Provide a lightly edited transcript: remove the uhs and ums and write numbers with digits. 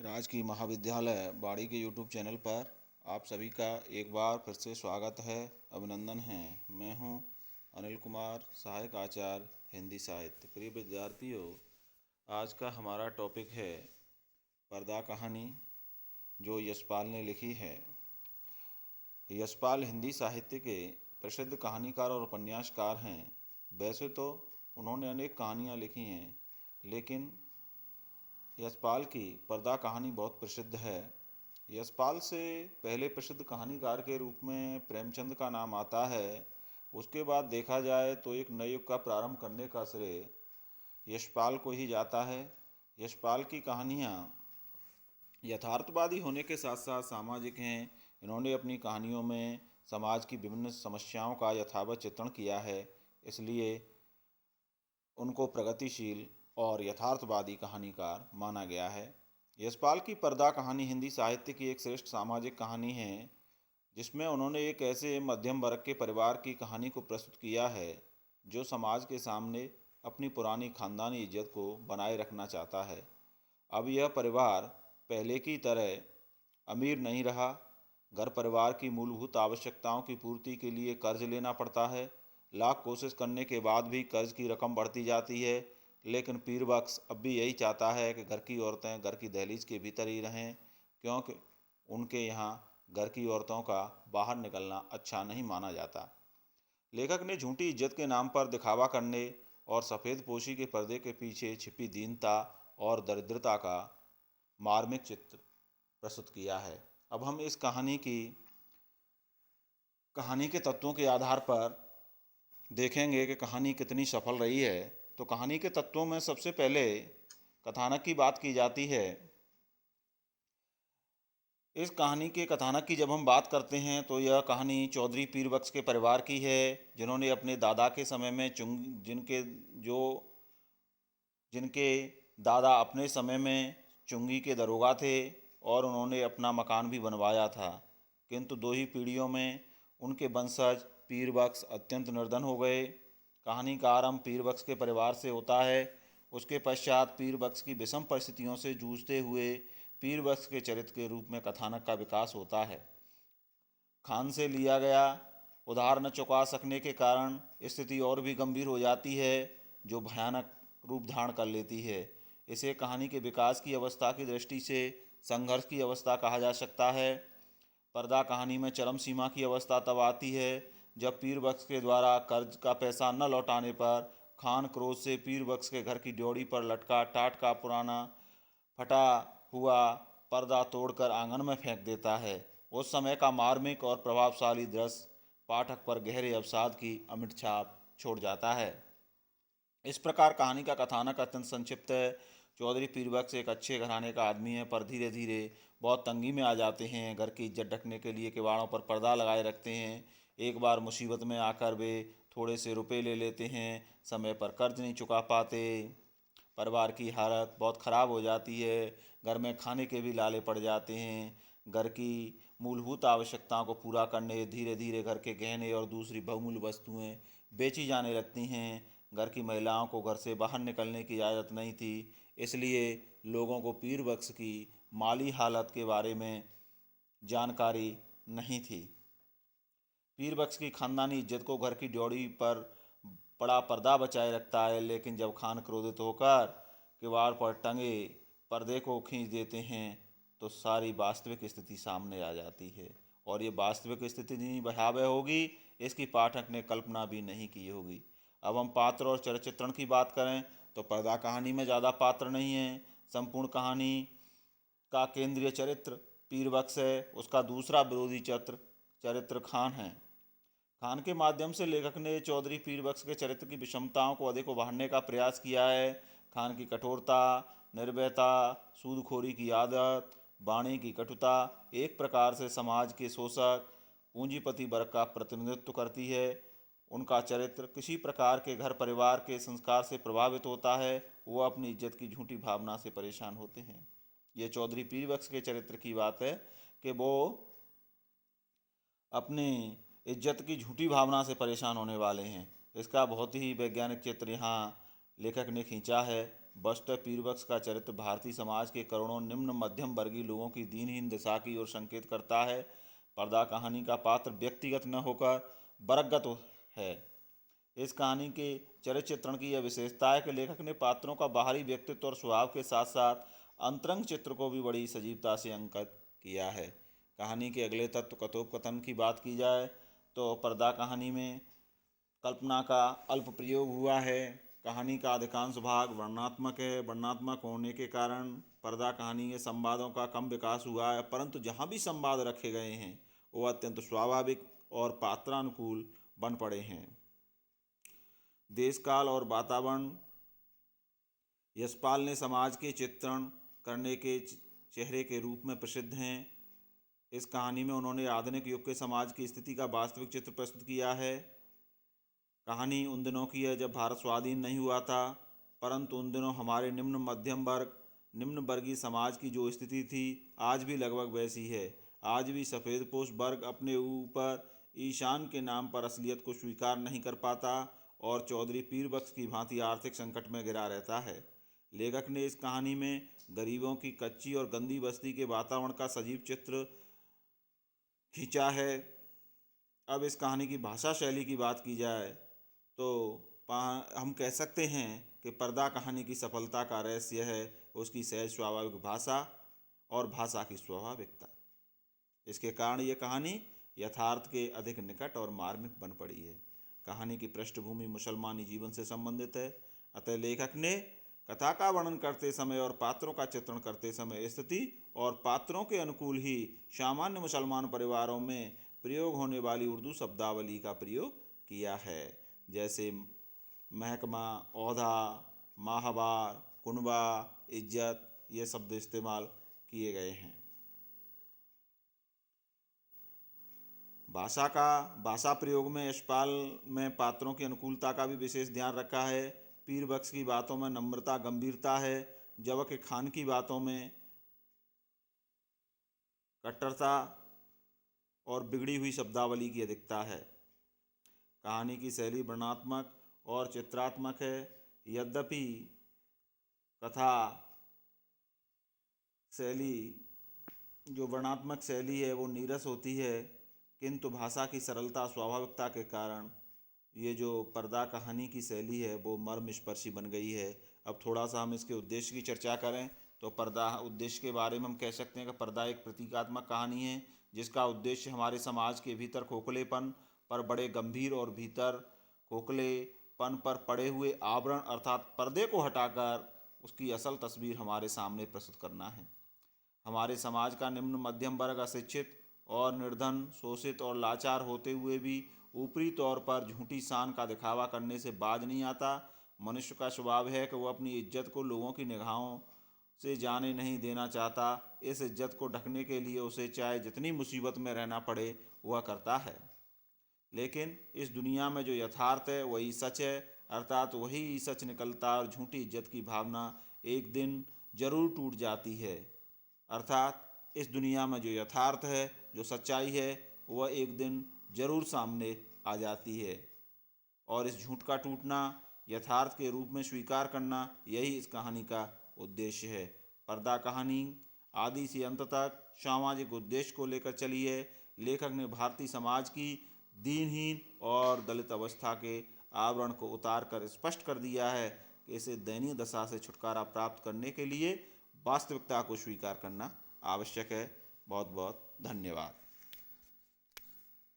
राजकीय महाविद्यालय बाड़ी के यूट्यूब चैनल पर आप सभी का एक बार फिर से स्वागत है, अभिनंदन है। मैं हूं अनिल कुमार, सहायक आचार्य हिंदी साहित्य। प्रिय विद्यार्थियों, आज का हमारा टॉपिक है पर्दा कहानी, जो यशपाल ने लिखी है। यशपाल हिंदी साहित्य के प्रसिद्ध कहानीकार और उपन्यासकार हैं। वैसे तो उन्होंने अनेक कहानियाँ लिखी हैं, लेकिन यशपाल की पर्दा कहानी बहुत प्रसिद्ध है। यशपाल से पहले प्रसिद्ध कहानीकार के रूप में प्रेमचंद का नाम आता है। उसके बाद देखा जाए तो एक नए युग का प्रारंभ करने का श्रेय यशपाल को ही जाता है। यशपाल की कहानियाँ यथार्थवादी होने के साथ साथ सामाजिक हैं। इन्होंने अपनी कहानियों में समाज की विभिन्न समस्याओं का यथावत चित्रण किया है, इसलिए उनको प्रगतिशील और यथार्थवादी कहानीकार माना गया है। यशपाल की पर्दा कहानी हिंदी साहित्य की एक श्रेष्ठ सामाजिक कहानी है, जिसमें उन्होंने एक ऐसे मध्यम वर्ग के परिवार की कहानी को प्रस्तुत किया है जो समाज के सामने अपनी पुरानी खानदानी इज्जत को बनाए रखना चाहता है। अब यह परिवार पहले की तरह अमीर नहीं रहा। घर परिवार की मूलभूत आवश्यकताओं की पूर्ति के लिए कर्ज लेना पड़ता है। लाख कोशिश करने के बाद भी कर्ज की रकम बढ़ती जाती है, लेकिन पीर बख्श अब भी यही चाहता है कि घर की औरतें घर की दहलीज के भीतर ही रहें, क्योंकि उनके यहाँ घर की औरतों का बाहर निकलना अच्छा नहीं माना जाता। लेखक ने झूठी इज्जत के नाम पर दिखावा करने और सफ़ेद पोशी के पर्दे के पीछे छिपी दीनता और दरिद्रता का मार्मिक चित्र प्रस्तुत किया है। अब हम इस कहानी के तत्वों के आधार पर देखेंगे कि कहानी कितनी सफल रही है। तो कहानी के तत्वों में सबसे पहले कथानक की बात की जाती है। इस कहानी के कथानक की जब हम बात करते हैं तो यह कहानी चौधरी पीर बख्श के परिवार की है, जिन्होंने अपने दादा के समय में जिनके दादा अपने समय में चुंगी के दरोगा थे और उन्होंने अपना मकान भी बनवाया था, किंतु दो ही पीढ़ियों में उनके वंशज पीर बख्श अत्यंत निर्धन हो गए। कहानी का आरंभ पीर बख्श के परिवार से होता है। उसके पश्चात पीर बख्श की विषम परिस्थितियों से जूझते हुए पीर बख्श के चरित्र के रूप में कथानक का विकास होता है। खान से लिया गया उधार न चुका सकने के कारण स्थिति और भी गंभीर हो जाती है, जो भयानक रूप धारण कर लेती है। इसे कहानी के विकास की अवस्था की दृष्टि से संघर्ष की अवस्था कहा जा सकता है। पर्दा कहानी में चरम सीमा की अवस्था तब आती है जब पीर बख्श के द्वारा कर्ज का पैसा न लौटाने पर खान क्रोध से पीर बख्श के घर की ड्योढ़ी पर लटका टाट का पुराना फटा हुआ पर्दा तोड़कर आंगन में फेंक देता है। उस समय का मार्मिक और प्रभावशाली दृश्य पाठक पर गहरे अवसाद की अमिट छाप छोड़ जाता है। इस प्रकार कहानी का कथानक अत्यंत संक्षिप्त है। चौधरी पीर बख्श एक अच्छे घराने का आदमी है, पर धीरे धीरे बहुत तंगी में आ जाते हैं। घर की इज्जत ढकने के लिए किवाड़ों पर पर्दा लगाए रखते हैं। एक बार मुसीबत में आकर वे थोड़े से रुपए ले लेते हैं, समय पर कर्ज नहीं चुका पाते। परिवार की हालत बहुत ख़राब हो जाती है। घर में खाने के भी लाले पड़ जाते हैं। घर की मूलभूत आवश्यकताओं को पूरा करने धीरे धीरे घर के गहने और दूसरी बहुमूल्य वस्तुएं बेची जाने लगती हैं। घर की महिलाओं को घर से बाहर निकलने की इजाज़त नहीं थी, इसलिए लोगों को पीर बख्श की माली हालत के बारे में जानकारी नहीं थी। पीर बख्श की खानदानी इज्जत को घर की ड्योढ़ी पर बड़ा पर्दा बचाए रखता है, लेकिन जब खान क्रोधित होकर किवाड़ पर टंगे पर्दे को खींच देते हैं तो सारी वास्तविक स्थिति सामने आ जाती है। और ये वास्तविक स्थिति जितनी भयावह होगी, इसकी पाठक ने कल्पना भी नहीं की होगी। अब हम पात्र और चरित्र चित्रण की बात करें तो पर्दा कहानी में ज़्यादा पात्र नहीं हैं। संपूर्ण कहानी का केंद्रीय चरित्र पीर बख्श है। उसका दूसरा विरोधी चरित्र खान है। खान के माध्यम से लेखक ने चौधरी पीर बख्श के चरित्र की विषमताओं को अधिक उभारने का प्रयास किया है। खान की कठोरता, निर्भयता, सूदखोरी की आदत, वाणी की कटुता एक प्रकार से समाज के शोषक पूंजीपति वर्ग का प्रतिनिधित्व करती है। उनका चरित्र किसी प्रकार के घर परिवार के संस्कार से प्रभावित होता है। वो अपनी इज्जत की झूठी भावना से परेशान होते हैं। ये चौधरी पीर बख्श के चरित्र की बात है कि वो अपनी इज्जत की झूठी भावना से परेशान होने वाले हैं। इसका बहुत ही वैज्ञानिक चित्र यहाँ लेखक ने खींचा है। वस्तुतः पीरबक्स का चरित्र भारतीय समाज के करोड़ों निम्न मध्यम वर्गीय लोगों की दीनहीन दशा की ओर संकेत करता है। पर्दा कहानी का पात्र व्यक्तिगत न होकर वर्गगत है। इस कहानी के चरित्र चित्रण की यह विशेषता है कि लेखक ने पात्रों का बाहरी व्यक्तित्व और स्वभाव के साथ साथ अंतरंग चित्र को भी बड़ी सजीवता से अंकित किया है। कहानी के अगले तत्व कथोपकथन की बात की जाए तो पर्दा कहानी में कल्पना का अल्प प्रयोग हुआ है। कहानी का अधिकांश भाग वर्णनात्मक है। वर्णनात्मक होने के कारण पर्दा कहानी के संवादों का कम विकास हुआ है, परंतु जहाँ भी संवाद रखे गए हैं वो अत्यंत स्वाभाविक और पात्रानुकूल बन पड़े हैं। देश काल और वातावरण। यशपाल ने समाज के चित्रण करने के चेहरे के रूप में प्रसिद्ध हैं। इस कहानी में उन्होंने आधुनिक युग के समाज की स्थिति का वास्तविक चित्र प्रस्तुत किया है। कहानी उन दिनों की है जब भारत स्वाधीन नहीं हुआ था, परंतु उन दिनों हमारे निम्न वर्गीय समाज की जो स्थिति थी आज भी लगभग वैसी है। आज भी सफ़ेदपोश वर्ग अपने ऊपर ईशान के नाम पर असलियत को स्वीकार नहीं कर पाता और चौधरी पीरबक्स की भांति आर्थिक संकट में घिरा रहता है। लेखक ने इस कहानी में गरीबों की कच्ची और गंदी बस्ती के वातावरण का सजीव चित्र खींचा है। अब इस कहानी की भाषा शैली की बात की जाए तो हम कह सकते हैं कि पर्दा कहानी की सफलता का रहस्य है उसकी सहज स्वाभाविक भाषा और भाषा की स्वाभाविकता। इसके कारण ये कहानी यथार्थ के अधिक निकट और मार्मिक बन पड़ी है। कहानी की पृष्ठभूमि मुसलमानी जीवन से संबंधित है, अतः लेखक ने कथा का वर्णन करते समय और पात्रों का चित्रण करते समय स्थिति और पात्रों के अनुकूल ही सामान्य मुसलमान परिवारों में प्रयोग होने वाली उर्दू शब्दावली का प्रयोग किया है, जैसे महकमा, ओहदा, माहवार, कुनबा, इज्जत, ये शब्द इस्तेमाल किए गए हैं। भाषा प्रयोग में यशपाल में पात्रों की अनुकूलता का भी विशेष ध्यान रखा है। पीरबक्स की बातों में नम्रता गंभीरता है, जबकि खान की बातों में कट्टरता और बिगड़ी हुई शब्दावली की अधिकता है। कहानी की शैली वर्णनात्मक और चित्रात्मक है। यद्यपि कथा शैली जो वर्णनात्मक शैली है वो नीरस होती है, किंतु भाषा की सरलता स्वाभाविकता के कारण ये जो पर्दा कहानी की शैली है वो मर्मस्पर्शी बन गई है। अब थोड़ा सा हम इसके उद्देश्य की चर्चा करें तो पर्दा उद्देश्य के बारे में हम कह सकते हैं कि पर्दा एक प्रतीकात्मक कहानी है जिसका उद्देश्य हमारे समाज के भीतर खोखलेपन पर बड़े गंभीर और भीतर खोखलेपन पर पड़े हुए आवरण अर्थात पर्दे को हटाकर उसकी असल तस्वीर हमारे सामने प्रस्तुत करना है। हमारे समाज का निम्न मध्यम वर्ग अशिक्षित और निर्धन, शोषित और लाचार होते हुए भी ऊपरी तौर पर झूठी शान का दिखावा करने से बाज नहीं आता। मनुष्य का स्वभाव है कि वह अपनी इज्जत को लोगों की निगाहों से जाने नहीं देना चाहता। इस इज्जत को ढकने के लिए उसे चाहे जितनी मुसीबत में रहना पड़े वह करता है। लेकिन इस दुनिया में जो यथार्थ है वही सच है, अर्थात वही सच निकलता और झूठी इज्जत की भावना एक दिन जरूर टूट जाती है। अर्थात इस दुनिया में जो यथार्थ है, जो सच्चाई है, वह एक दिन जरूर सामने आ जाती है और इस झूठ का टूटना यथार्थ के रूप में स्वीकार करना यही इस कहानी का उद्देश्य है। पर्दा कहानी आदि से अंत तक सामाजिक उद्देश्य को लेकर चली है। लेखक ने भारतीय समाज की दीनहीन और दलित अवस्था के आवरण को उतार कर स्पष्ट कर दिया है कि इसे दयनीय दशा से छुटकारा प्राप्त करने के लिए वास्तविकता को स्वीकार करना आवश्यक है। बहुत बहुत धन्यवाद।